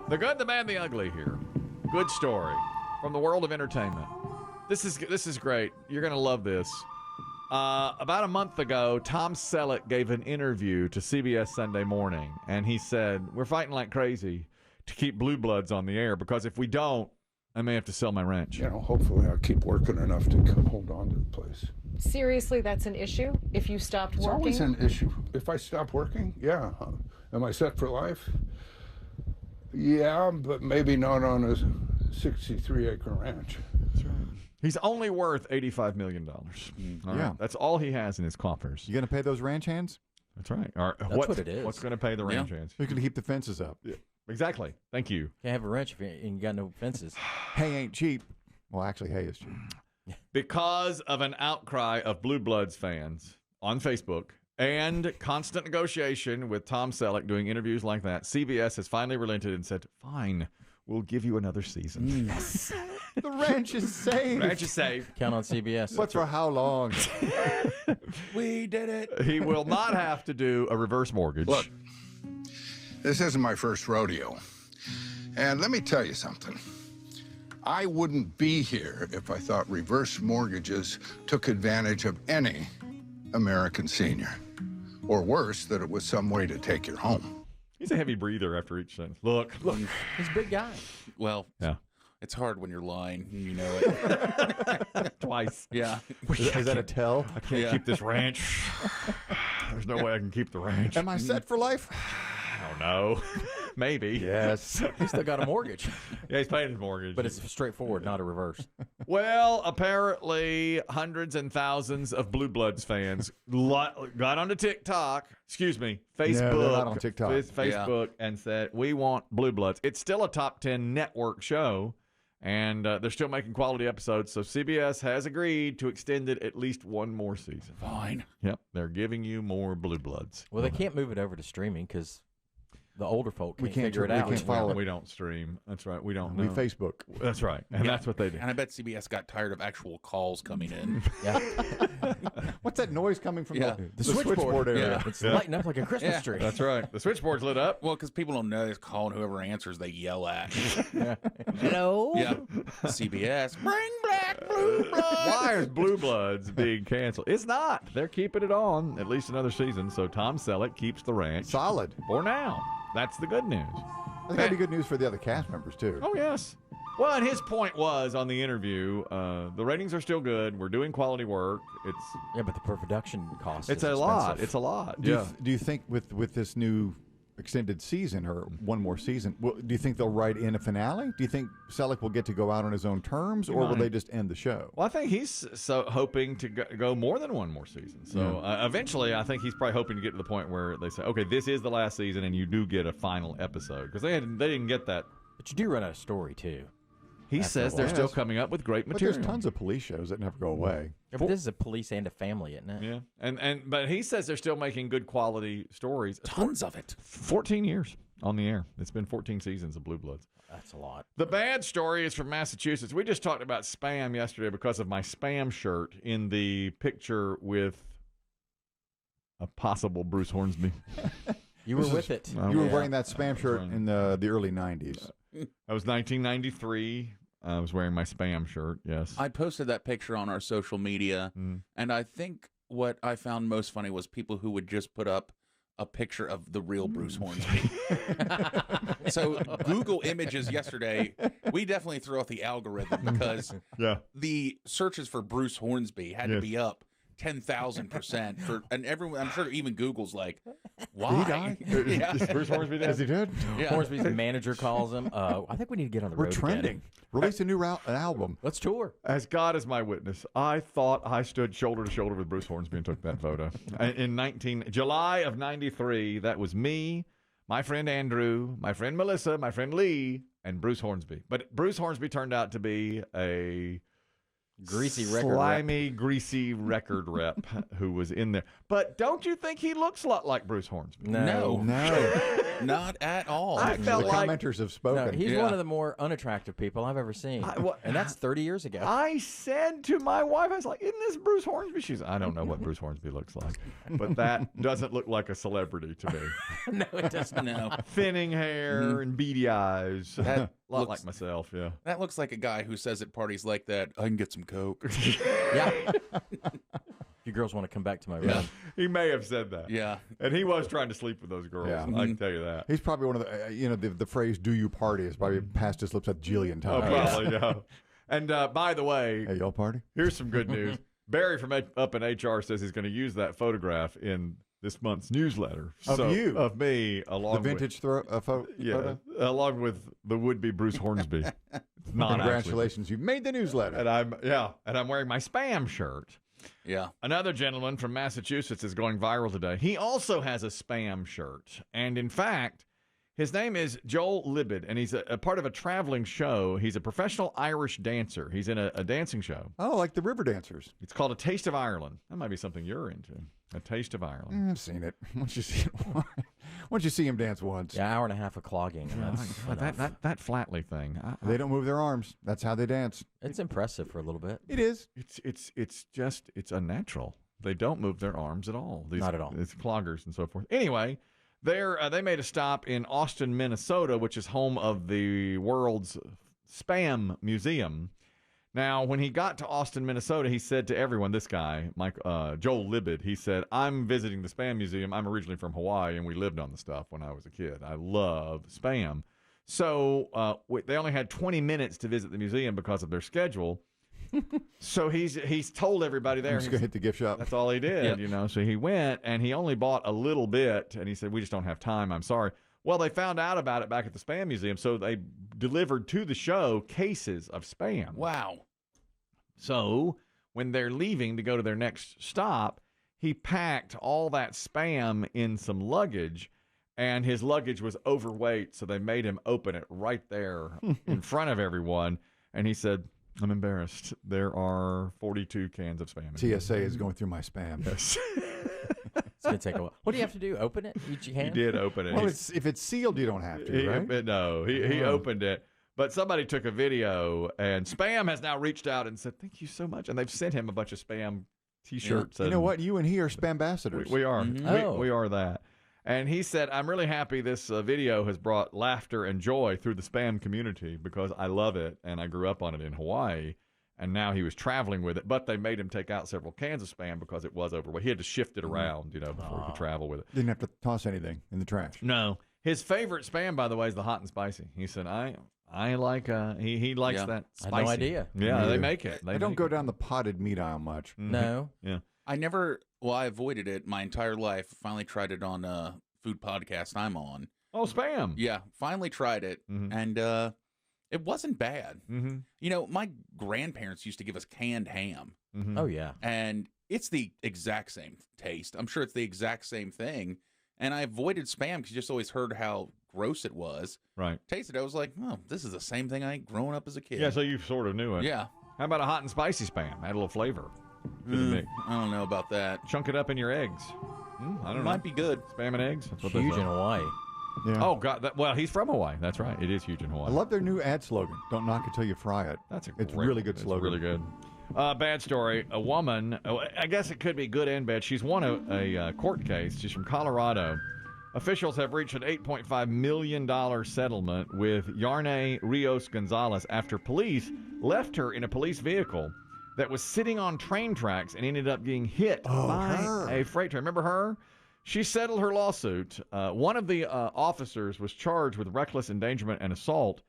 The good, the bad, the ugly here. Good story from the world of entertainment. This is great. You're going to love this. About a month ago, Tom Selleck gave an interview to CBS Sunday Morning, and he said, we're fighting like crazy to keep Blue Bloods on the air, because if we don't, I may have to sell my ranch. You know, hopefully I'll keep working enough to hold on to the place. Seriously, that's an issue? If you stopped It's working? always an issue. If I stop working, yeah. Am I set for life? Yeah, but maybe not on a 63-acre ranch. That's right. He's only worth $85 million. Yeah. That's all he has in his coffers. You going to pay those ranch hands? That's right. That's what it is. What's going to pay the ranch hands? Who's going to keep the fences up? Yeah. Exactly. Thank you. Can't have a ranch if you ain't got no fences. Hay ain't cheap. Well, actually, hay is cheap. Because of an outcry of Blue Bloods fans on Facebook and constant negotiation with Tom Selleck doing interviews like that, CBS has finally relented and said, fine, we'll give you another season. Yes. The ranch is safe. Ranch is safe. Count on CBS. But for how long? We did it. He will not have to do a reverse mortgage. Look, this isn't my first rodeo. And let me tell you something. I wouldn't be here if I thought reverse mortgages took advantage of any American senior. Or worse, that it was some way to take your home. He's a heavy breather after each sentence. Look. He's a big guy. Well, Yeah. it's hard when you're lying. You know it. Twice. Yeah. Is that a tell? I can't keep this ranch. There's no way I can keep the ranch. Am I set for life? I don't know. Maybe. Yes. He's still got a mortgage. Yeah, he's paying his mortgage. But it's straightforward, not a reverse. Well, apparently hundreds and thousands of Blue Bloods fans got onto TikTok, Facebook, they're not on TikTok. Facebook, and said, we want Blue Bloods. It's still a top 10 network show, and they're still making quality episodes, so CBS has agreed to extend it at least one more season. Fine. Yep, they're giving you more Blue Bloods. Well, they can't move it over to streaming because the older folk can't, can't figure it we out. can't follow We don't stream. That's right. We don't We know. Facebook. That's right. And that's what they do. And I bet CBS got tired of actual calls coming in. Yeah. What's that noise coming from Yeah. the switchboard area? Yeah. It's lighting up like a Christmas tree. That's right. The switchboard's lit up. Well, because people don't know they're calling, whoever answers, they yell at. Hello? Yeah. CBS, bring back Blue Bloods. Why is Blue Bloods being canceled? It's not. They're keeping it on at least another season, so Tom Selleck keeps the ranch Solid. for now. That's the good news. That's got to be good news for the other cast members, too. Oh, yes. Well, and his point was on the interview, the ratings are still good. We're doing quality work. Yeah, but the production cost It's is a lot. expensive. It's a lot. Do, Yeah. do you think with this new extended season or one more season, do you think they'll write in a finale? Do you think Selleck will get to go out on his own terms, or will they just end the show? Well, I think he's hoping to go more than one more season. So eventually, I think he's probably hoping to get to the point where they say, okay, this is the last season, and you do get a final episode. Because they didn't get that. But you do run out of story, too. He After says a they're while. still coming up with great But material. there's tons of police shows that never go away. Yeah, but this is a police and a family, isn't it? Yeah, but he says they're still making good quality stories. Tons of it. 14 years on the air. It's been 14 seasons of Blue Bloods. That's a lot. The bad story is from Massachusetts. We just talked about spam yesterday because of my spam shirt in the picture with a possible Bruce Hornsby. You were with it. You were wearing that spam shirt in the early 90s. That was 1993. I was wearing my spam shirt, yes. I posted that picture on our social media, and I think what I found most funny was people who would just put up a picture of the real Bruce Hornsby. So Google Images yesterday, we definitely threw off the algorithm because the searches for Bruce Hornsby had to be up 10,000% for, and everyone, I'm sure even Google's like, why? Did he die? Is Bruce Hornsby dead? Is he dead? Yeah. Hornsby's manager calls him. I think we need to get on the We're road trending. again. Release a new album. Let's tour. As God is my witness, I thought I stood shoulder to shoulder with Bruce Hornsby and took that photo. In July of 93, that was me, my friend Andrew, my friend Melissa, my friend Lee, and Bruce Hornsby. But Bruce Hornsby turned out to be a Greasy record rep. slimy, greasy record rep who was in there. But don't you think he looks a lot like Bruce Hornsby? No. Not at all. I felt The like commenters have No, spoken. he's one of the more unattractive people I've ever seen. And that's 30 years ago. I said to my wife, I was like, isn't this Bruce Hornsby? She's, I don't know what Bruce Hornsby looks like. But that doesn't look like a celebrity to me. No, it doesn't. No. Thinning hair and beady eyes. That a lot looks- like myself, yeah. That looks like a guy who says at parties like that, I can get some Coke. Yeah. You girls want to come back to my room? He may have said that. Yeah. And he was trying to sleep with those girls. Yeah. I can tell you that. He's probably one of the, the phrase "Do you party?" is probably passed his lips a jillion Oh, times. probably, no. And by the way, Hey, y'all party? here's some good news. Barry from Up in HR says he's going to use that photograph in this month's newsletter. Of you? Of me, along The vintage photo? along with the would-be Bruce Hornsby. It's not actually. Congratulations, you made the newsletter. And I'm wearing my Spam shirt. Yeah. Another gentleman from Massachusetts is going viral today. He also has a Spam shirt. And in fact, his name is Joel Libid, and he's a part of a traveling show. He's a professional Irish dancer. He's in a dancing show. Oh, like the River Dancers. It's called A Taste of Ireland. That might be something you're into. A Taste of Ireland. I've seen it. Once you see him dance once. Yeah, hour and a half of clogging. And that's enough. That Flatley thing. They don't move their arms. That's how they dance. It's impressive for a little bit. It is. It's unnatural. They don't move their arms at all. Not at all. It's cloggers and so forth. Anyway, they made a stop in Austin, Minnesota, which is home of the world's Spam Museum. Now, when he got to Austin, Minnesota, he said to everyone, this guy, Joel Libid, he said, I'm visiting the Spam Museum. I'm originally from Hawaii, and we lived on the stuff when I was a kid. I love Spam. So they only had 20 minutes to visit the museum because of their schedule. So he's told everybody there. I'm just going to hit the gift shop. That's all he did, So he went, and he only bought a little bit, and he said, we just don't have time. I'm sorry. Well, they found out about it back at the Spam Museum, so they delivered to the show cases of Spam. Wow. So when they're leaving to go to their next stop, he packed all that Spam in some luggage, and his luggage was overweight, so they made him open it right there in front of everyone. And he said, I'm embarrassed. There are 42 cans of Spam. TSA is going through my spam. Yes. It's going to take a while. What do you have to do? Open it? Each He hand? did open it. Well, if it's sealed, you don't have to, right? No, he opened it. But somebody took a video, and Spam has now reached out and said, thank you so much. And they've sent him a bunch of Spam T-shirts. You know what? You and he are spam ambassadors. We are. Oh. We are that. And he said, I'm really happy this video has brought laughter and joy through the Spam community because I love it, and I grew up on it in Hawaii. And now he was traveling with it, but they made him take out several cans of Spam because it was overweight. He had to shift it around, before he could travel with it. Didn't have to toss anything in the trash. No. His favorite Spam, by the way, is the hot and spicy. He said, I like, he likes that spicy. I had no idea. Yeah, they make it. I don't go down the potted meat aisle much. No. Yeah. I avoided it my entire life. Finally tried it on a food podcast I'm on. Oh, Spam. Yeah, finally tried it, and it wasn't bad. Mm-hmm. My grandparents used to give us canned ham, Mm-hmm. Oh, yeah. and it's the exact same taste. I'm sure it's the exact same thing. And I avoided Spam because you just always heard how gross it was. Right. Tasted it, I was like, oh, this is the same thing I ate growing up as a kid. Yeah, so you sort of knew it. Yeah. How about a hot and spicy Spam? Add a little flavor to the mix. I don't know about that. Chunk it up in your eggs. I don't know. Might be good. Spam and eggs. That's what they Huge say. in Hawaii. Yeah. Oh, God. Well, he's from Hawaii. That's right. It is huge in Hawaii. I love their new ad slogan. Don't knock it till you fry it. It's really good slogan. It's really good. Bad story. A woman, I guess it could be good and bad. She's won a court case. She's from Colorado. Officials have reached an $8.5 million settlement with Yarnay Rios Gonzalez after police left her in a police vehicle that was sitting on train tracks and ended up being hit by a freight train. Remember her? She settled her lawsuit. One of the officers was charged with reckless endangerment and assault.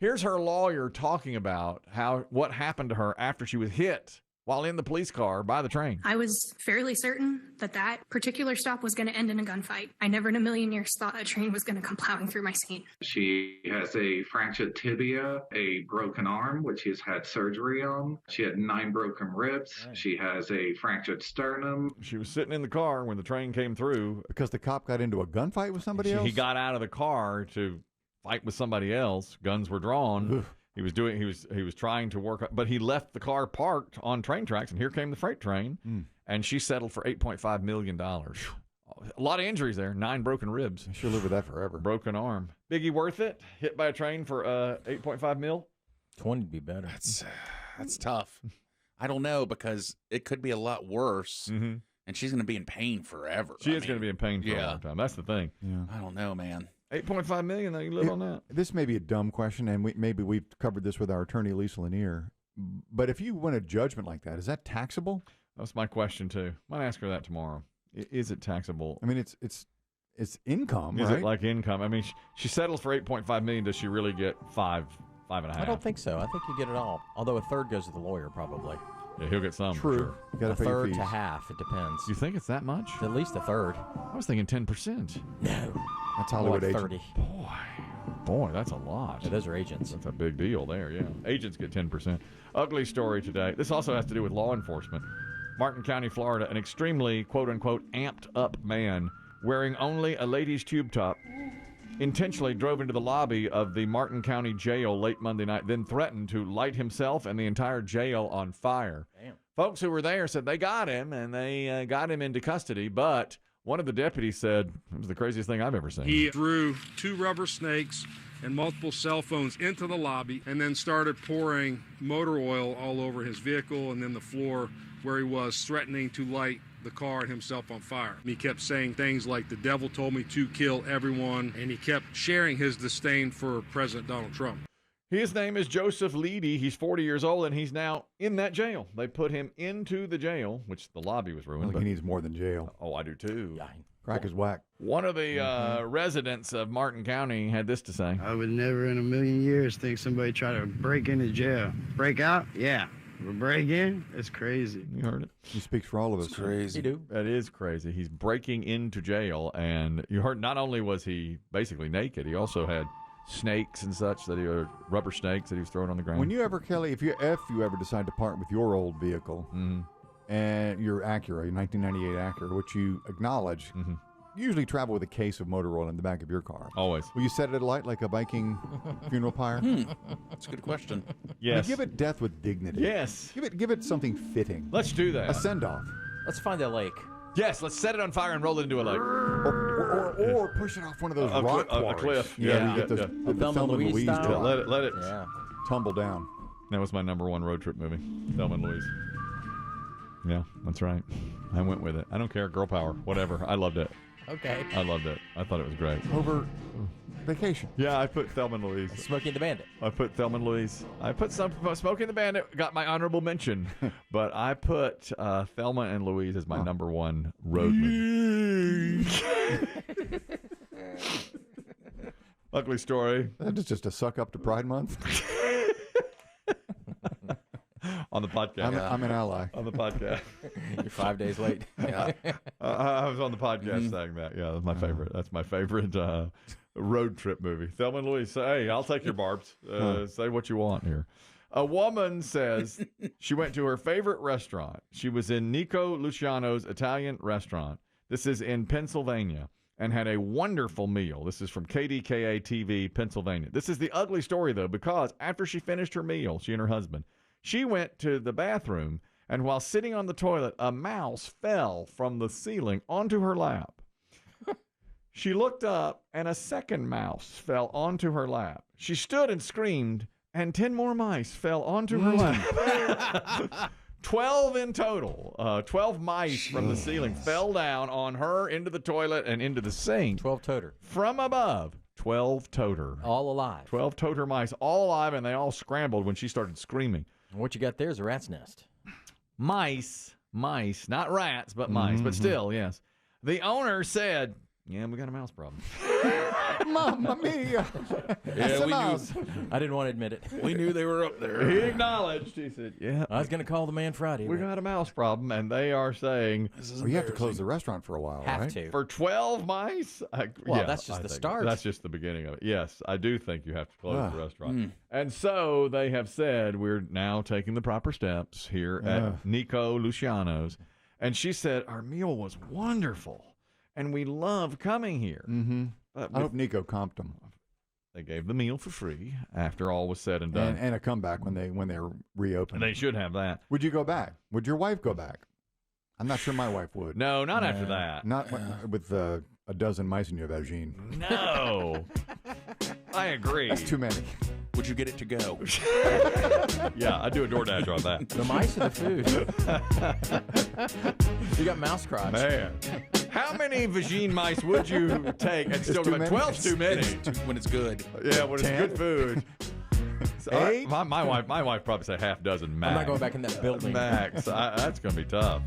Here's her lawyer talking about what happened to her after she was hit while in the police car by the train. I was fairly certain that particular stop was going to end in a gunfight. I never in a million years thought a train was going to come plowing through my scene. She has a fractured tibia, a broken arm, which she's had surgery on. She had 9 broken ribs. Right. She has a fractured sternum. She was sitting in the car when the train came through. Because the cop got into a gunfight with somebody else? He got out of the car to fight with somebody else. Guns were drawn. He was trying to work, but he left the car parked on train tracks, and here came the freight train, and she settled for $8.5 million. A lot of injuries there. 9 broken ribs. She'll live with that forever. Broken arm. Biggie, worth it? Hit by a train for 8.5 mil? 20 would be better. That's tough. I don't know, because it could be a lot worse, and she's going to be in pain forever. She is going to be in pain for a long time. That's the thing. Yeah. I don't know, man. 8.5 million, though, you live on that. This may be a dumb question, and maybe we've covered this with our attorney, Lisa Lanier. But if you win a judgment like that, is that taxable? That's my question, too. Might ask her that tomorrow. Is it taxable? I mean, it's income, Is right? it like income? I mean, she settles for 8.5 million. Does she really get 5.5? I don't think so. I think you get it all. Although a third goes to the lawyer, probably. Yeah, he'll get some. True. For sure. You gotta A pay your third fees. to half. It depends. You think it's that much? At least a third. I was thinking 10%. No. That's More Hollywood like agent. 30. Boy, that's a lot. Yeah, those are agents. That's a big deal there, yeah. Agents get 10%. Ugly story today. This also has to do with law enforcement. Martin County, Florida, an extremely, quote-unquote, amped-up man wearing only a ladies' tube top intentionally drove into the lobby of the Martin County Jail late Monday night, then threatened to light himself and the entire jail on fire. Damn. Folks who were there said they got him, and they got him into custody, but one of the deputies said it was the craziest thing I've ever seen. He threw 2 rubber snakes and multiple cell phones into the lobby and then started pouring motor oil all over his vehicle and then the floor where he was, threatening to light the car and himself on fire. He kept saying things like, "The devil told me to kill everyone," and he kept sharing his disdain for President Donald Trump. His name is Joseph Leedy. He's 40 years old, and he's now in that jail. They put him into the jail, which the lobby was I ruined. think But, he needs more than jail. oh, I do too. Crack is whack. One of the residents of Martin County had this to say. I would never in a million years think somebody try to break into jail. Break out? Yeah. But break in? That's crazy. You heard it. He speaks for all of us. It's crazy. You do. That is crazy. He's breaking into jail, and you heard not only was he basically naked, he also had snakes and such rubber snakes that he was throwing on the ground. When you ever, Kelly, if you ever decide to part with your old vehicle and your Acura, your 1998 Acura, which you acknowledge, usually travel with a case of motor oil in the back of your car. Always. Will you set it alight like a Viking funeral pyre? That's a good question. Yes. Give it death with dignity. Yes. Give it something fitting. Let's do that. A send-off. Let's find a lake. Yes, let's set it on fire and roll it into a lake. Or push it off one of those rock a quarries. cliff. Yeah, Yeah. get the Thelma and Louise style. Yeah, let it Yeah. tumble down. That was my number one road trip movie, Thelma and Louise. Yeah, that's right. I went with it. I don't care, girl power, whatever. I loved it. Okay. I loved it. I thought it was great. Over vacation. Yeah, I put Thelma and Louise. Smokey and the Bandit. I put Thelma and Louise. I put some Smokey and the Bandit. Got my honorable mention, but I put Thelma and Louise as my number one road movie. Ugly story That is just a suck up to Pride Month. on the podcast. I'm an ally. On the podcast. You're 5 days late. Yeah. I was on the podcast saying that. Yeah, that's my favorite. That's my favorite road trip movie. Thelma and Louise. Hey, I'll take your barbs. Say what you want here. A woman says she went to her favorite restaurant. She was in Nico Luciano's Italian restaurant. This is in Pennsylvania, and had a wonderful meal. This is from KDKA TV, Pennsylvania. This is the ugly story, though, because after she finished her meal, she and her husband, she went to the bathroom, and while sitting on the toilet, a mouse fell from the ceiling onto her lap. She looked up, and a second mouse fell onto her lap. She stood and screamed, and 10 more mice fell onto her lap. 12 in total. 12 mice from the ceiling fell down on her, into the toilet, and into the sink. 12 toter. From above. 12 toter. All alive. 12 toter mice, all alive, and they all scrambled when she started screaming. What you got there is a rat's nest. Mice, not rats, but mice, but still, yes. The owner said, yeah, we got a mouse problem. Mamma mia. Yeah, we knew. I didn't want to admit it. We knew they were up there. He acknowledged. He said, yeah, I was going to call the man Friday. we but got a mouse problem, and they are saying, Well, you have to close the restaurant for a while, have right? to. for 12 mice? Well, that's just I the think start. That's just the beginning of it. Yes, I do think you have to close Ugh. the restaurant. And so they have said, we're now taking the proper steps here at Nico Luciano's. And she said, our meal was wonderful, and we love coming here. Mm-hmm. But I hope Nico comped him. They gave the meal for free after all was said and done. And a comeback when they reopened. And they should have that. Would you go back? Would your wife go back? I'm not sure my wife would. No, not after that. Not with a dozen mice in your vagine. No. I agree. That's too many. Would you get it to go? Yeah, I'd do a DoorDash on that. The mice or the food? You got mouse crotch. Man. How many Vagine mice would you take and still go back? 12's too many. When it's good. Yeah, when it's 10? good food. So, 8? My wife probably say half dozen max. I'm not going back in that building. Max. That's going to be tough.